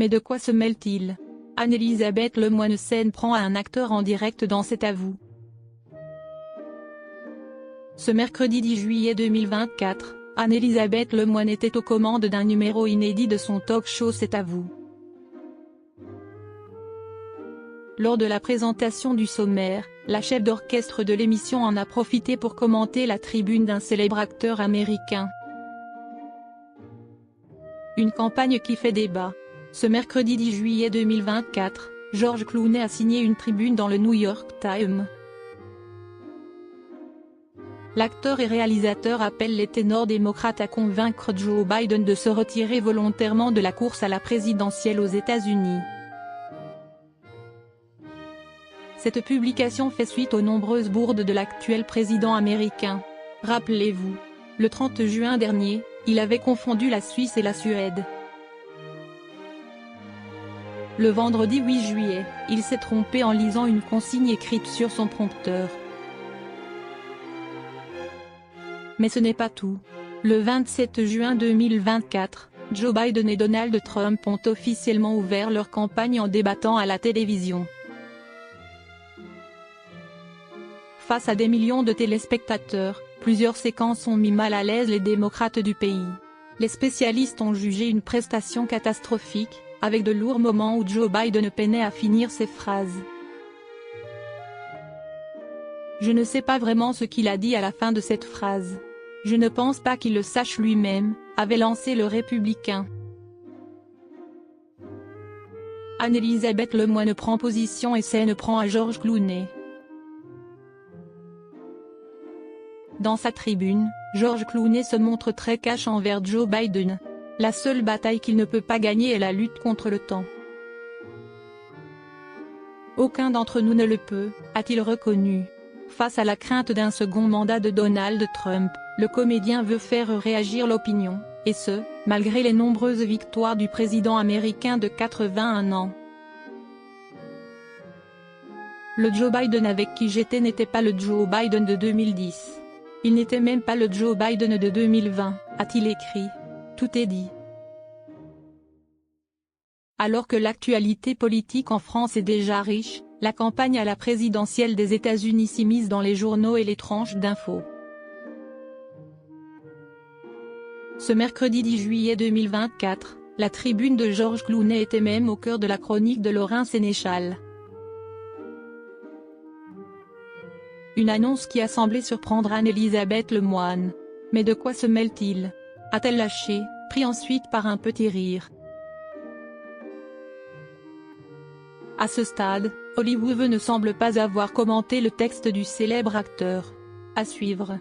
Mais de quoi se mêle-t-il? Anne-Elisabeth Lemoine s'en prend à un acteur en direct dans C'est à vous. Ce mercredi 10 juillet 2024, Anne-Elisabeth Lemoine était aux commandes d'un numéro inédit de son talk-show C'est à vous. Lors de la présentation du sommaire, la chef d'orchestre de l'émission en a profité pour commenter la tribune d'un célèbre acteur américain. Une campagne qui fait débat. Ce mercredi 10 juillet 2024, George Clooney a signé une tribune dans le New York Times. L'acteur et réalisateur appelle les ténors démocrates à convaincre Joe Biden de se retirer volontairement de la course à la présidentielle aux États-Unis. Cette publication fait suite aux nombreuses bourdes de l'actuel président américain. Rappelez-vous, le 30 juin dernier, il avait confondu la Suisse et la Suède. Le vendredi 8 juillet, il s'est trompé en lisant une consigne écrite sur son prompteur. Mais ce n'est pas tout. Le 27 juin 2024, Joe Biden et Donald Trump ont officiellement ouvert leur campagne en débattant à la télévision. Face à des millions de téléspectateurs, plusieurs séquences ont mis mal à l'aise les démocrates du pays. Les spécialistes ont jugé une prestation catastrophique, avec de lourds moments où Joe Biden peinait à finir ses phrases. Je ne sais pas vraiment ce qu'il a dit à la fin de cette phrase. Je ne pense pas qu'il le sache lui-même, avait lancé le républicain. Anne-Elisabeth Lemoine prend position et s'en prend à George Clooney. Dans sa tribune, George Clooney se montre très cash envers Joe Biden. La seule bataille qu'il ne peut pas gagner est la lutte contre le temps. Aucun d'entre nous ne le peut, a-t-il reconnu. Face à la crainte d'un second mandat de Donald Trump, le comédien veut faire réagir l'opinion, et ce, malgré les nombreuses victoires du président américain de 81 ans. Le Joe Biden avec qui j'étais n'était pas le Joe Biden de 2010. Il n'était même pas le Joe Biden de 2020, a-t-il écrit. Tout est dit. Alors que l'actualité politique en France est déjà riche, la campagne à la présidentielle des États-Unis s'immisce dans les journaux et les tranches d'infos. Ce mercredi 10 juillet 2024, la tribune de George Clooney était même au cœur de la chronique de Laurent Sénéchal. Une annonce qui a semblé surprendre Anne-Elisabeth Lemoine. Mais de quoi se mêle-t-il? A-t-elle lâché, pris ensuite par un petit rire? À ce stade, Hollywood ne semble pas avoir commenté le texte du célèbre acteur. À suivre.